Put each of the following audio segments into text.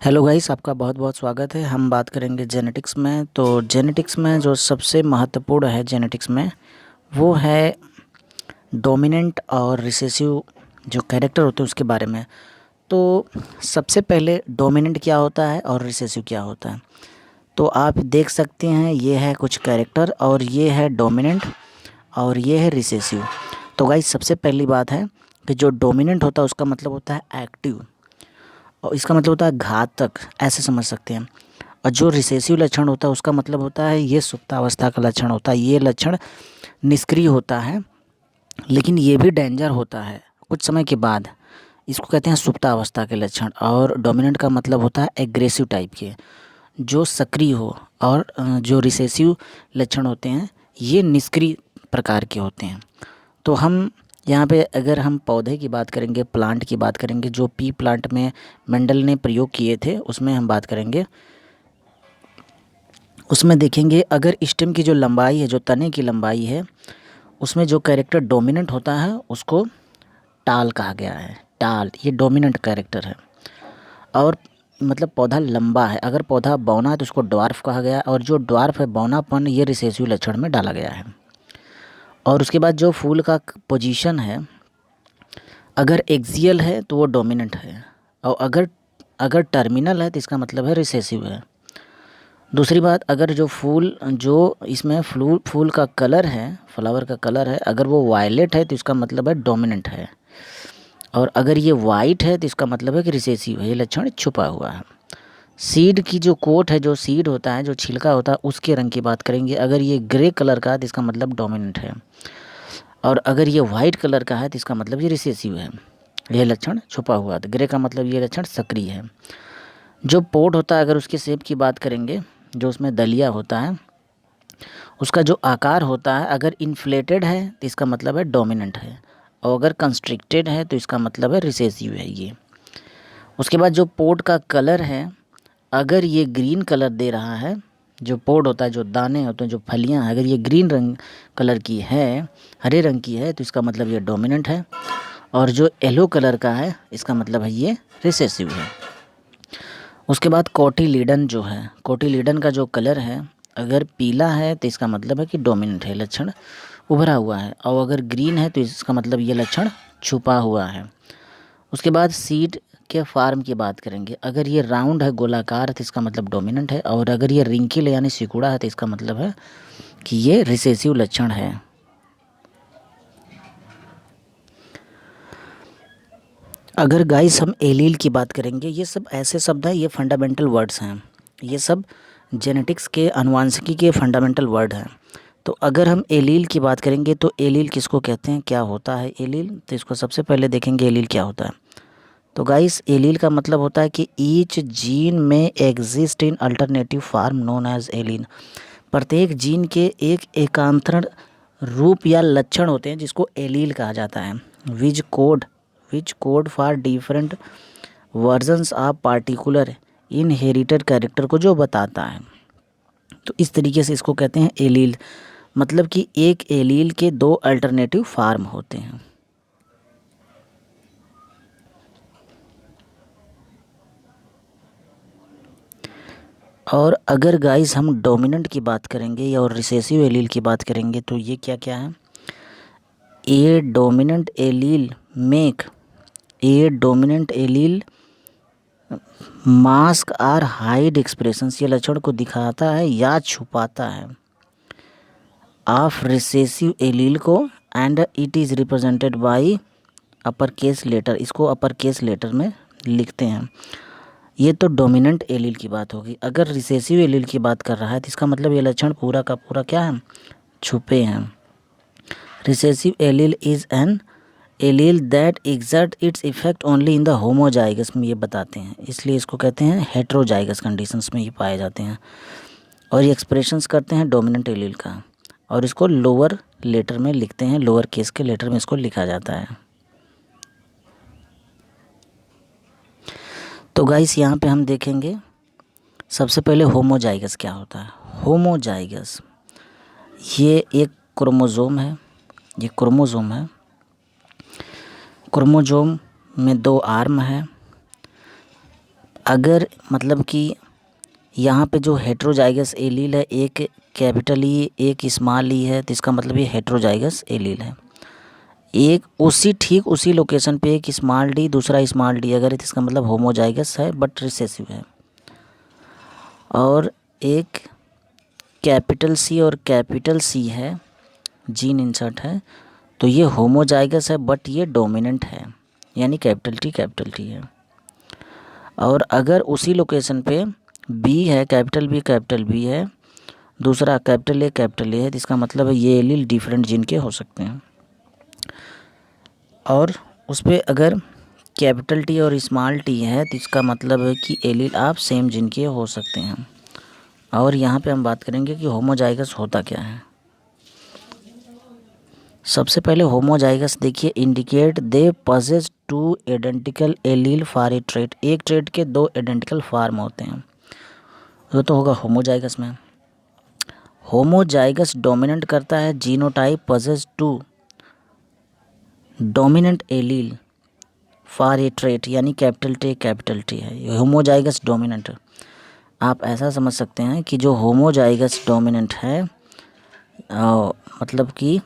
Hello guys, आपका बहुत बहुत स्वागत है। हम बात करेंगे जेनेटिक्स में। तो जेनेटिक्स में जो सबसे महत्वपूर्ण है जेनेटिक्स में वो है डोमिनेंट और रिसेसिव जो कैरेक्टर होते हैं उसके बारे में। तो सबसे पहले डोमिनेंट क्या होता है और रिसेसिव क्या होता है। तो आप देख सकते हैं ये है कुछ कैरेक्टर और ये है डोमिनेंट और ये है रिसेसिव। तो गाइस सबसे पहली बात है कि जो डोमिनेंट होता है उसका मतलब होता है एक्टिव और इसका मतलब होता है घातक, ऐसे समझ सकते हैं। और जो रिसेसिव लक्षण होता है उसका मतलब होता है ये सुप्तावस्था का लक्षण होता है। ये लक्षण निष्क्रिय होता है लेकिन ये भी डेंजर होता है कुछ समय के बाद। इसको कहते हैं सुप्तावस्था के लक्षण। और डोमिनेंट का मतलब होता है एग्रेसिव टाइप के, जो सक्रिय हो। और जो रिसेसिव लक्षण होते हैं ये निष्क्रिय प्रकार के होते हैं। तो हम यहाँ पे अगर हम पौधे की बात करेंगे, प्लांट की बात करेंगे, जो पी प्लांट में मेंडल ने प्रयोग किए थे उसमें हम बात करेंगे। उसमें देखेंगे अगर स्टेम की जो लंबाई है, जो तने की लंबाई है, उसमें जो कैरेक्टर डोमिनेंट होता है उसको टाल कहा गया है। टाल ये डोमिनेंट कैरेक्टर है। और मतलब पौधा लंबा है, अगर पौधा बौना है तो उसको ड्वार्फ कहा गया है। और जो ड्वार्फ है, बौनापन, ये रिसेसिव लक्षण में डाला गया है। और उसके बाद जो फूल का पोजीशन है, अगर एक्सियल है तो वो डोमिनेंट है। और अगर अगर टर्मिनल है तो इसका मतलब है रिसेसिव है। दूसरी बात, अगर जो फूल जो इसमें फूल का कलर है, फ्लावर का कलर है, अगर वो वायलेट है तो इसका मतलब है डोमिनेंट है। और अगर ये वाइट है तो इसका मतलब है कि रिसेसिव है, ये लक्षण छुपा हुआ है। सीड की जो कोट है, जो सीड होता है, जो छिलका होता है, उसके रंग की बात करेंगे। अगर ये ग्रे कलर का है तो इसका मतलब डोमिनेंट है। और अगर ये वाइट कलर का है तो इसका मतलब ये रिसेसिव है, यह लक्षण छुपा हुआ है। तो ग्रे का मतलब ये लक्षण सक्रिय है। जो पोट होता है, अगर उसके शेप की बात करेंगे, जो उसमें दलिया होता है, उसका जो आकार होता है, अगर इन्फ्लेटेड है तो इसका मतलब है डोमिनेंट है। और अगर कंस्ट्रिक्टेड है तो इसका मतलब है रिसेसिव है ये। उसके बाद जो पोट का कलर है, अगर ये ग्रीन कलर दे रहा है, जो पोट होता है, जो दाने होते हैं, जो फलियां हैं, अगर ये ग्रीन रंग कलर की है, हरे रंग की है, तो इसका मतलब ये डोमिनेंट है। और जो येलो कलर का है इसका मतलब है ये रिसेसिव है। उसके बाद कोटिलीडन जो है, कोटिलीडन का जो कलर है, अगर पीला है तो इसका मतलब है कि डोमिनेंट है, लक्षण उभरा हुआ है। और अगर ग्रीन है तो इसका मतलब ये लक्षण छुपा हुआ है। उसके बाद सीड के फार्म की बात करेंगे, अगर ये राउंड है, गोलाकार है, तो इसका मतलब डोमिनेंट है। और अगर ये रिंकिल यानी सिकुड़ा है तो इसका मतलब है कि ये रिसेसिव लक्षण है। अगर गाइस हम एलील की बात करेंगे, ये सब ऐसे शब्द हैं, ये फंडामेंटल वर्ड्स हैं, ये सब जेनेटिक्स के, आनुवांशिकी के फंडामेंटल वर्ड हैं। तो अगर हम एलील की बात करेंगे तो एलील किसको कहते हैं, क्या होता है एलील, तो इसको सबसे पहले देखेंगे एलील क्या होता है। तो गाइस एलील का मतलब होता है कि ईच जीन में exist in alternative form known as allele. प्रत्येक जीन के एक एकांतरण रूप या लक्षण होते हैं जिसको एलील कहा जाता है। विच code for different versions of particular inherited character को जो बताता है। तो इस तरीके से इसको कहते हैं एलील, मतलब कि एक एलील के दो अल्टरनेटिव फॉर्म होते हैं। और अगर गाइस हम डोमिनेंट की बात करेंगे या और रिसेसिव एलील की बात करेंगे तो ये क्या क्या है। A dominant allele make a dominant allele mask or hide expressions, ये लक्षण को दिखाता है या छुपाता है ऑफ रिसेसिव एलील को। And it is represented by upper case letter, इसको अपर केस लेटर में लिखते हैं। ये तो डोमिनेंट एलील की बात होगी। अगर रिसेसिव एलील की बात कर रहा है तो इसका मतलब ये लक्षण पूरा का पूरा क्या है, छुपे हैं। Recessive allele is an allele that exert its effect only in the homozygous में, ये बताते हैं, इसलिए इसको कहते हैं हेट्रोजाइगस कंडीशंस में ये पाए जाते हैं। और ये एक्सप्रेशंस करते हैं डोमिनेंट एलील का। और इसको लोअर लेटर में लिखते हैं, लोअर केस के लेटर में इसको लिखा जाता है। तो गाइस यहाँ पे हम देखेंगे सबसे पहले होमोजाइगस क्या होता है। होमोजाइगस ये एक क्रोमोज़ोम है, ये क्रोमोज़ोम है। क्रोमोज़ोम में दो आर्म है। अगर मतलब कि यहाँ पे जो हेट्रोजाइगस एलील है, एक कैपिटल ई एक स्मॉल ई है, तो इसका मतलब ये हेट्रोजाइगस एलील है। एक ठीक उसी लोकेशन पे एक स्मॉल डी दूसरा स्मॉल डी अगर है तो इसका मतलब होमोजाइगस है बट रिसेसिव है। और एक कैपिटल सी और कैपिटल सी है, जीन इंसर्ट है, तो ये होमोजाइगस है बट ये डोमिनेंट है, यानी कैपिटल टी है। और अगर उसी लोकेशन पे बी है, कैपिटल बी है, दूसरा कैपिटल ए है, तो इसका मतलब है ये एलील डिफरेंट जीन के हो सकते हैं। और उस पर अगर कैपिटल टी और स्मॉल टी है तो इसका मतलब है कि एलील आप सेम जीन के हो सकते हैं। और यहाँ पे हम बात करेंगे कि होमोजाइगस होता क्या है। सबसे पहले होमोजाइगस देखिए, indicate they possess two identical allele for a trait. एक ट्रेट के दो आइडेंटिकल फार्म होते हैं, वो तो होगा होमोजाइगस में। होमोजाइगस डोमिनेंट करता है genotype possess two dominant allele for a trait, यानी कैपिटल टी है, ये होमोजाइगस डोमिनेंट। आप ऐसा समझ सकते हैं कि जो होमोजाइगस डोमिनेंट है, मतलब कि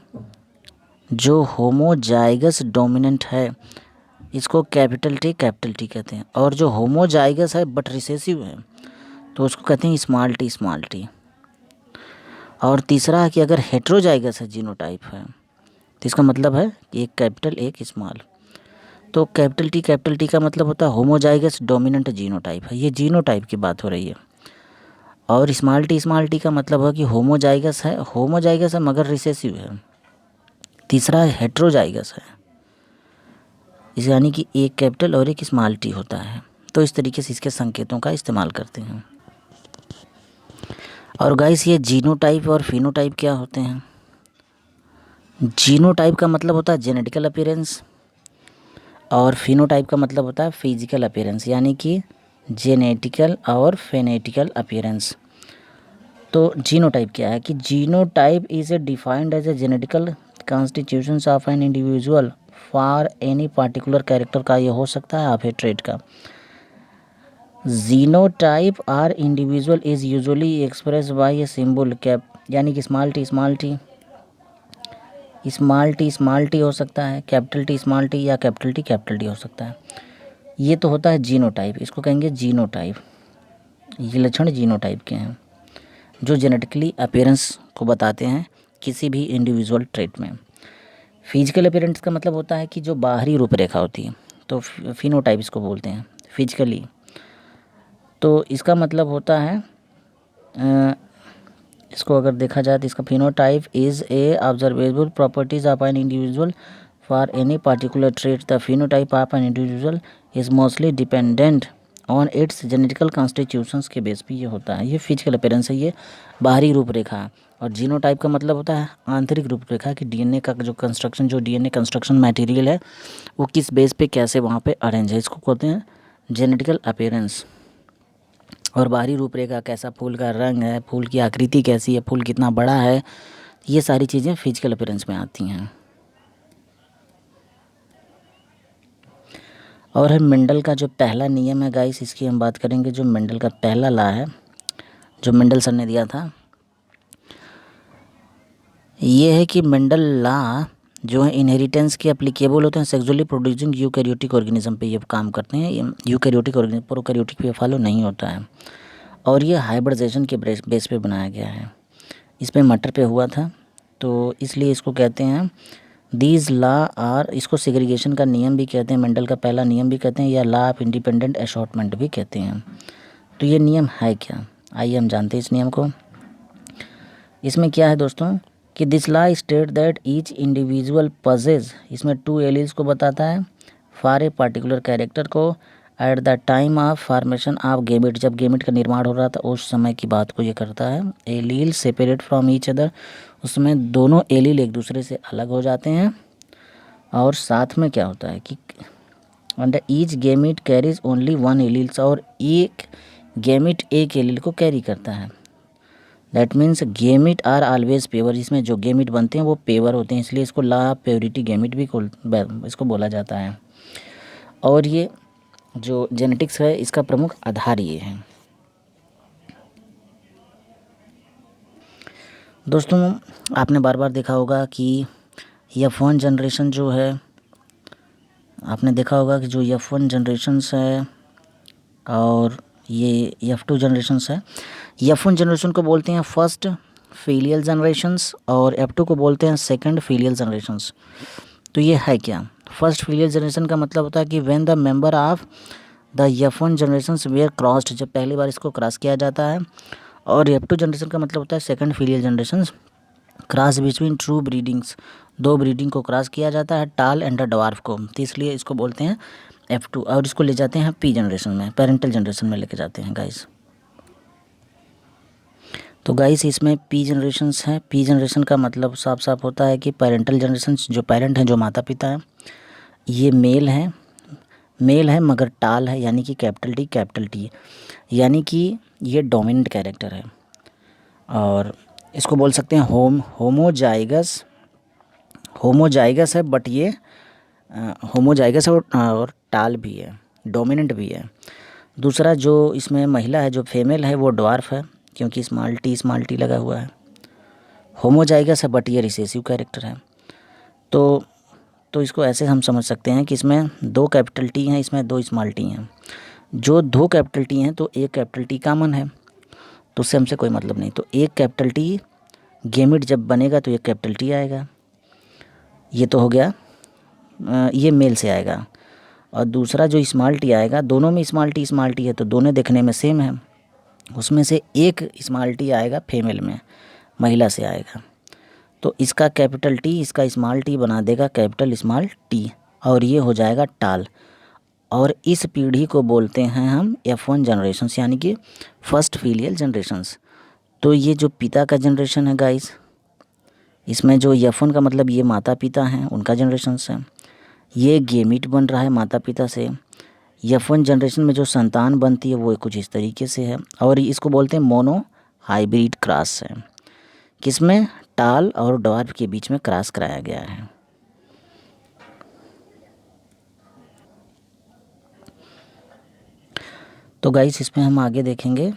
जो होमोजाइगस डोमिनेंट है इसको कैपिटल टी कहते हैं। और जो होमोजाइगस है बट रिसेसिव है तो उसको कहते हैं स्मॉल टी। और तीसरा है कि अगर हेट्रोजाइगस है, जीनोटाइप है, तो इसका मतलब है कि एक कैपिटल एक स्मॉल। तो कैपिटल टी का मतलब होता है होमोजाइगस डोमिनेंट जीनोटाइप है, ये जीनोटाइप की बात हो रही है। और स्मॉल टी का मतलब है कि होमोजाइगस है मगर रिसेसिव है। तीसरा हेट्रोजाइगस है, इस यानी कि एक कैपिटल और एक स्मॉल टी होता है। तो इस तरीके से इसके संकेतों का इस्तेमाल करते हैं। और गाइस, ये जीनोटाइप और फिनोटाइप क्या होते हैं। जीनोटाइप का मतलब होता है जेनेटिकल अपीयरेंस और फिनोटाइप का मतलब होता है फिजिकल अपीयरेंस, यानी कि जेनेटिकल और फेनेटिकल अपीयरेंस। तो जीनोटाइप क्या है कि genotype is a defined as a genetical constitutions of an individual for any particular character का ये हो सकता है आप है ट्रेट का। Genotype are individual is usually express by a symbol cap, यानी कि स्मॉल टी हो सकता है, कैपिटल टी स्मॉल टी या कैपिटल टी हो सकता है। ये तो होता है जीनोटाइप, इसको कहेंगे जीनोटाइप। ये लक्षण जीनोटाइप के हैं जो जेनेटिकली अपीयरेंस को बताते हैं किसी भी इंडिविजुअल ट्रेट में। फिजिकल अपीयरेंस का मतलब होता है कि जो बाहरी रूपरेखा होती है, तो फिनोटाइप इसको बोलते हैं फिजिकली। तो इसका मतलब होता है इसको अगर देखा जाए तो इसका phenotype is a observable properties of an individual for any particular trait. The phenotype of an individual is mostly dependent on it's genetical constitutions के बेस पे ये होता है। ये फिजिकल अपीयरेंस है, ये बाहरी रूपरेखा। और जीनोटाइप का मतलब होता है आंतरिक रूपरेखा कि डीएनए का जो कंस्ट्रक्शन, जो डीएनए कंस्ट्रक्शन मटेरियल है वो किस बेस पे कैसे वहाँ पे अरेंज है, इसको कहते हैं जेनेटिकल अपीयरेंस। और बाहरी रूपरेखा, कैसा फूल का रंग है, फूल की आकृति कैसी है, फूल कितना बड़ा है, ये सारी चीज़ें फिजिकल अपीयरेंस में आती हैं। और है मेंडल का जो पहला नियम है गाइस, इसकी हम बात करेंगे। जो मेंडल का पहला लॉ है जो मेंडल सर ने दिया था, ये है कि मेंडल लॉ जो है इनहेरिटेंस के एप्लीकेबल होते हैं सेक्सुअली प्रोड्यूसिंग यूकैरियोटिक ऑर्गेनिज्म पे ये काम करते हैं। यूकैरियोटिक ऑर्गेनिज्म प्रोकैरियोटिक पे फॉलो नहीं होता है। और ये हाइब्रिडाइजेशन के बेस पे बनाया गया है, इस पे मटर पे हुआ था, तो इसलिए इसको कहते हैं दीज लॉ आर, इसको सेग्रीगेशन का नियम भी कहते हैं, मेंडल का पहला नियम भी कहते हैं, या लॉ ऑफ इंडिपेंडेंट असॉर्टमेंट भी कहते हैं। तो ये नियम है क्या, आइए हम जानते हैं इस नियम को। इसमें क्या है दोस्तों कि this law state that each individual पजेज, इसमें 2 एलील्स को बताता है फॉर ए पार्टिकुलर कैरेक्टर को at the time of formation of gamete, जब गेमिट का निर्माण हो रहा था उस समय की बात को ये करता है। Allele separate from each other, उसमें दोनों एलील एक दूसरे से अलग हो जाते हैं। और साथ में क्या होता है कि under each gamete carries only 1 alleles, और एक गेमिट एक एलील को कैरी करता है। That means gamete are always pure, इसमें जो गेमिट बनते हैं वो पेवर होते हैं, इसलिए इसको लॉ ऑफ प्योरिटी गेमिट भी इसको बोला जाता है। और ये जो जेनेटिक्स है इसका प्रमुख आधार ये है। दोस्तों, आपने बार बार देखा होगा कि F1 जनरेशन जो है, आपने देखा होगा कि जो F1 जनरेशन्स है और ये F2 जनरेशन्स है। F1 जनरेशन को बोलते हैं फर्स्ट फीलियल जनरेशन्स और F2 को बोलते हैं सेकंड फीलियल जनरेशन्स। तो ये है क्या? फर्स्ट फीलियल जनरेशन का मतलब होता है कि when the member of the F1 generations were crossed, जब पहली बार इसको क्रॉस किया जाता है। और F2 जनरेशन का मतलब होता है second filial generations, cross between true breedings, दो ब्रीडिंग को क्रॉस किया जाता है, टाल एंड द डवार्फ को, तो इसलिए इसको बोलते हैं F2। और इसको ले जाते हैं P जनरेशन में, पेरेंटल जनरेशन में लेके जाते हैं गाइस। तो गाइस इसमें P जनरेशन्स हैं। P जनरेशन का मतलब साफ साफ होता है कि पेरेंटल जनरेशन, जो पेरेंट हैं, जो माता पिता हैं, ये मेल है मगर टाल है, यानी कि कैपिटल T, यानी कि ये डोमिनेंट कैरेक्टर है। और इसको बोल सकते हैं होमोजाइगस है, बट ये होमोजाइगस है और टाल भी है, डोमिनेंट भी है। दूसरा जो इसमें महिला है, जो फीमेल है, वो ड्वार्फ है, क्योंकि स्मॉल टी लगा हुआ है। होमोजाइगस है बट ये रिसेसिव कैरेक्टर है। तो इसको ऐसे हम समझ सकते हैं कि इसमें दो कैपिटल T हैं, इसमें दो स्मॉल टी हैं। जो दो कैपिटल T हैं तो एक कैपिटल T कॉमन है, तो उससे हमसे कोई मतलब नहीं। तो एक कैपिटल T गेमिट जब बनेगा तो एक कैपिटल T आएगा, ये तो हो गया, ये मेल से आएगा। और दूसरा जो स्मॉल टी आएगा, दोनों में स्मॉल टी है, तो दोनों देखने में सेम है, उसमें से एक स्मॉल टी आएगा फीमेल में, महिला से आएगा। तो इसका कैपिटल T इसका स्मॉल टी बना देगा कैपिटल स्मॉल T, और ये हो जाएगा टाल। और इस पीढ़ी को बोलते हैं हम F1 जनरेशन्स, यानी कि फर्स्ट फीलियल जनरेशन्स। तो ये जो पिता का जनरेशन है गाइस, इसमें जो F1 का मतलब ये माता पिता हैं, उनका जनरेशन्स है। ये गेमिट बन रहा है माता पिता से। F1 जनरेशन में जो संतान बनती है वो कुछ इस तरीके से है, और इसको बोलते हैं मोनो हाइब्रिड क्रॉस है, किसमें टाल और डॉर्फ के बीच में क्रॉस कराया गया है। तो गाइस इसमें हम आगे देखेंगे।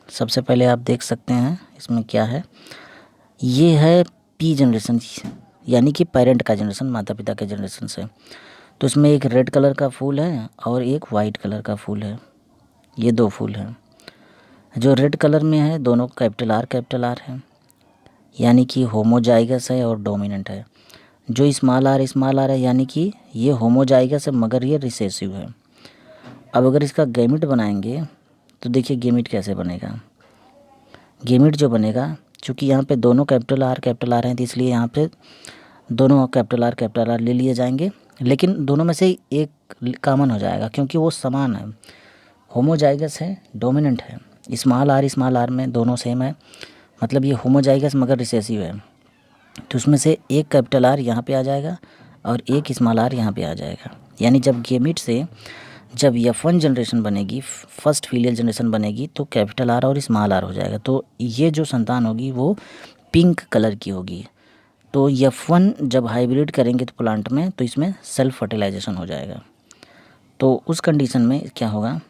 सबसे पहले आप देख सकते हैं इसमें क्या है, ये है P जनरेशन, यानी कि पेरेंट का जनरेशन, माता पिता के जनरेशन से। तो इसमें एक रेड कलर का फूल है और एक वाइट कलर का फूल है, ये दो फूल हैं। जो रेड कलर में है दोनों कैपिटल R है, यानी कि होमोजाइगस है और डोमिनेंट है। जो स्मॉल आर है, यानी कि ये होमोजाइगस है मगर ये रिसेसिव है। अब अगर इसका गेमिट बनाएंगे तो देखिए गेमिट कैसे बनेगा। गेमिट जो बनेगा, चूँकि यहाँ पे दोनों कैपिटल आर हैं, तो इसलिए यहाँ पे दोनों कैपिटल आर ले लिए जाएंगे, लेकिन दोनों में से एक कॉमन हो जाएगा क्योंकि वो समान है, होमोजाइगस है, डोमिनेंट है। स्मॉल आर में दोनों सेम है, मतलब ये होमोजाइगस मगर रिसेसिव है। तो उसमें से एक कैपिटल आर यहाँ पे आ जाएगा और एक स्मॉल आर यहाँ पे आ जाएगा। यानी जब गेमिट से जब F1 जनरेशन बनेगी, फर्स्ट फीलियल जनरेशन बनेगी, तो कैपिटल आर और स्मॉल आर हो जाएगा। तो ये जो संतान होगी वो पिंक कलर की होगी। तो F1 जब हाइब्रिड करेंगे तो प्लांट में, तो इसमें सेल्फ फर्टिलाइजेशन हो जाएगा। तो उस कंडीशन में क्या होगा,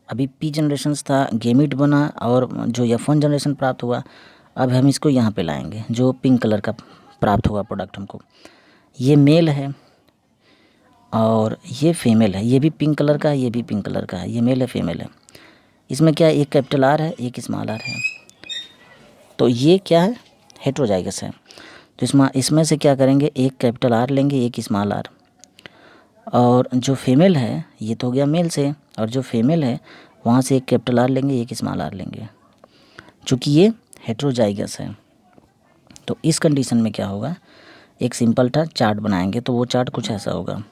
अभी P जनरेशन्स था, गेमिट बना और जो F1 जनरेशन प्राप्त हुआ, अब हम इसको यहाँ पे लाएंगे, जो पिंक कलर का प्राप्त हुआ प्रोडक्ट हमको। ये मेल है और ये फीमेल है, ये भी पिंक कलर का है, ये भी पिंक कलर का है, ये मेल है फीमेल है। इसमें क्या है, एक कैपिटल आर है, एक स्मॉल आर है। तो ये क्या है, हेटेरोजाइगस है। तो इसमें से क्या करेंगे, एक कैपिटल आर लेंगे, एक स्मॉल आर। और जो फीमेल है ये तो हो गया मेल से, और जो फीमेल है वहाँ से एक कैपिटल आर लेंगे, एक स्मॉल आर लेंगे, चूँकि ये हेटेरोजाइगस है। तो इस कंडीशन में क्या होगा, एक सिंपल था चार्ट बनाएंगे, तो वो चार्ट कुछ ऐसा होगा।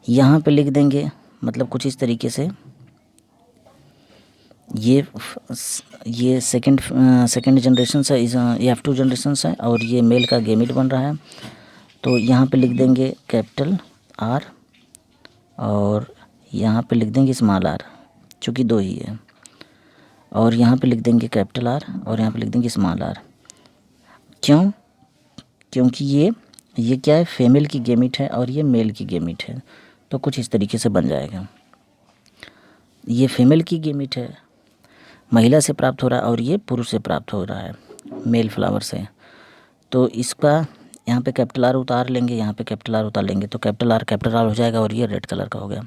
यहाँ पे लिख देंगे, मतलब कुछ इस तरीके से, ये सेकंड जनरेशन है, ये F2 जनरेशन है, और ये मेल का गेमिट बन रहा है। तो यहाँ पे लिख देंगे कैपिटल आर और यहाँ पे लिख देंगे स्मॉल आर, चूँकि दो ही है। और यहाँ पे लिख देंगे कैपिटल आर और यहाँ पे लिख देंगे स्मॉल आर। क्यों? क्योंकि ये क्या है, फीमेल की गेमिट है और ये मेल की गेमिट है, तो कुछ इस तरीके से बन जाएगा। ये फीमेल की गेमिट है, महिला से प्राप्त हो रहा है, और ये पुरुष से प्राप्त हो रहा है, मेल फ्लावर से। तो इसका यहाँ पे कैपिटल आर उतार लेंगे, यहाँ पे कैपिटल आर उतार लेंगे तो कैपिटल आर हो जाएगा, और ये रेड कलर का हो गया।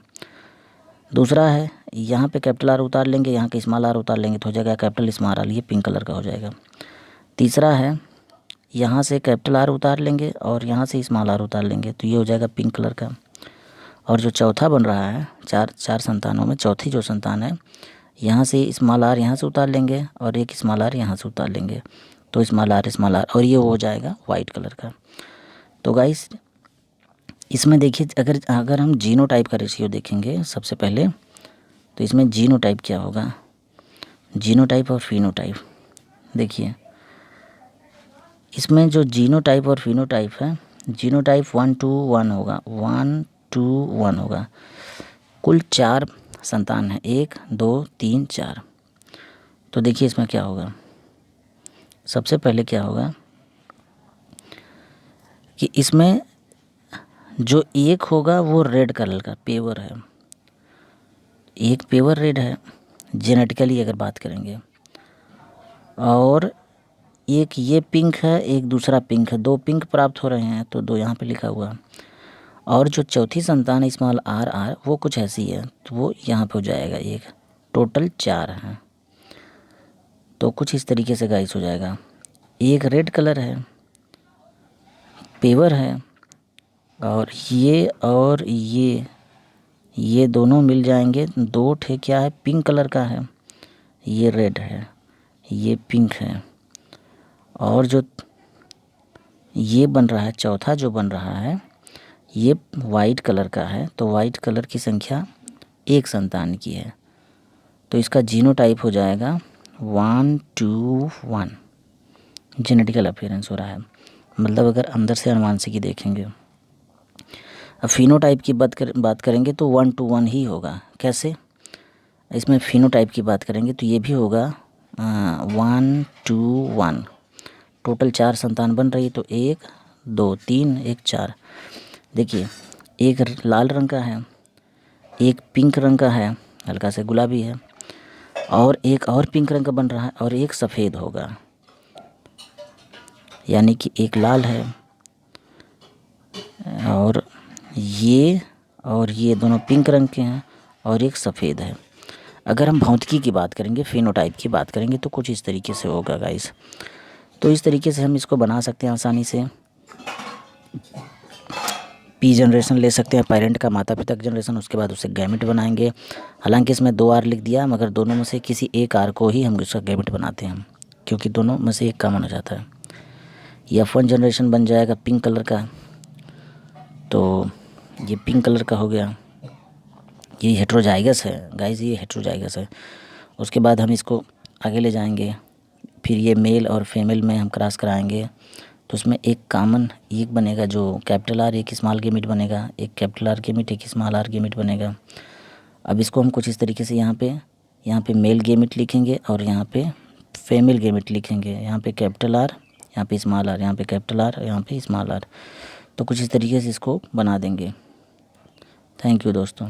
दूसरा है यहाँ पे कैपिटल आर उतार लेंगे, यहाँ के स्मॉल आर उतार लेंगे तो हो जाएगा कैपिटल स्मॉल आर, ये पिंक कलर का हो जाएगा। तीसरा है यहाँ से कैपिटल आर उतार लेंगे और यहाँ से स्मॉल आर उतार लेंगे तो ये हो जाएगा पिंक कलर का। और जो चौथा बन रहा है, चार संतानों में चौथी जो संतान है, यहाँ से स्मॉल आर यहाँ से उतार लेंगे और एक स्मॉल आर यहाँ से उतार लेंगे तो स्मॉल आर और ये हो जाएगा वाइट कलर का। तो गाइस इसमें देखिए, अगर हम जीनोटाइप का रेशियो देखेंगे सबसे पहले, तो इसमें जीनोटाइप क्या होगा, जीनोटाइप और फिनोटाइप। देखिए इसमें जो जीनोटाइप और फिनोटाइप है, जीनोटाइप 1 to 1 होगा, 1 to 1 होगा। कुल 4 संतान है, 1 2 3 4। तो देखिए इसमें क्या होगा, सबसे पहले क्या होगा कि इसमें जो एक होगा वो रेड कलर का पेवर है, एक पेवर रेड है जेनेटिकली अगर बात करेंगे, और एक ये पिंक है, एक दूसरा पिंक है, 2 पिंक प्राप्त हो रहे हैं तो 2 यहाँ पे लिखा हुआ। और जो चौथी संतान स्मॉल आर वो कुछ ऐसी है तो वो यहाँ पे हो जाएगा एक, टोटल 4 हैं। तो कुछ इस तरीके से गाइस हो जाएगा, एक रेड कलर है, पेवर है, और ये दोनों मिल जाएंगे, 2 ठे क्या है पिंक कलर का है, ये रेड है, ये पिंक है, और जो ये बन रहा है चौथा जो बन रहा है ये वाइट कलर का है। तो वाइट कलर की संख्या एक संतान की है, तो इसका जीनोटाइप हो जाएगा 1 to 1। जेनेटिकल अपीयरेंस हो रहा है, मतलब अगर अंदर से अनुवांशिकी देखेंगे। अब फिनोटाइप की बात करेंगे तो 1 to 1 ही होगा। कैसे, इसमें फिनोटाइप की बात करेंगे तो ये भी होगा 1 to 1। टोटल 4 संतान बन रही है, तो 1 2 3 1 4। देखिए एक लाल रंग का है, एक पिंक रंग का है, हल्का से गुलाबी है, और एक और पिंक रंग का बन रहा है, और एक सफ़ेद होगा, यानी कि एक लाल है और ये दोनों पिंक रंग के हैं, और एक सफ़ेद है। अगर हम भौतिकी की बात करेंगे, फिनोटाइप की बात करेंगे तो कुछ इस तरीके से होगा गाइस। तो इस तरीके से हम इसको बना सकते हैं आसानी से। पी जनरेशन ले सकते हैं, पेरेंट का माता पिता का जनरेशन, उसके बाद उसे गैमेट बनाएंगे। हालांकि इसमें 2 आर लिख दिया, मगर दोनों में से किसी एक आर को ही हम उसका गैमेट बनाते हैं, क्योंकि दोनों में से एक कॉमन हो जाता है। ये F1 जनरेशन बन जाएगा पिंक कलर का, तो ये पिंक कलर का हो गया। ये हेट्रोजाइगस है गाइस, ये हेट्रोजाइगस है। उसके बाद हम इसको आगे ले जाएंगे, फिर ये मेल और फीमेल में हम क्रॉस कराएंगे, तो उसमें एक कॉमन एक बनेगा जो कैपिटल आर, एक स्मॉल गेमिट बनेगा, एक कैपिटल आर गेमिट, एक स्मॉल आर गेमिट बनेगा। अब इसको हम कुछ इस तरीके से यहाँ पे मेल गेमिट लिखेंगे और यहाँ पे फीमेल गेमिट लिखेंगे। यहाँ पे कैपिटल आर, यहाँ पे स्मॉल आर, यहाँ पे कैपिटल आर, यहाँ पे स्मॉल आर। तो कुछ इस तरीके से इसको बना देंगे। थैंक यू दोस्तों।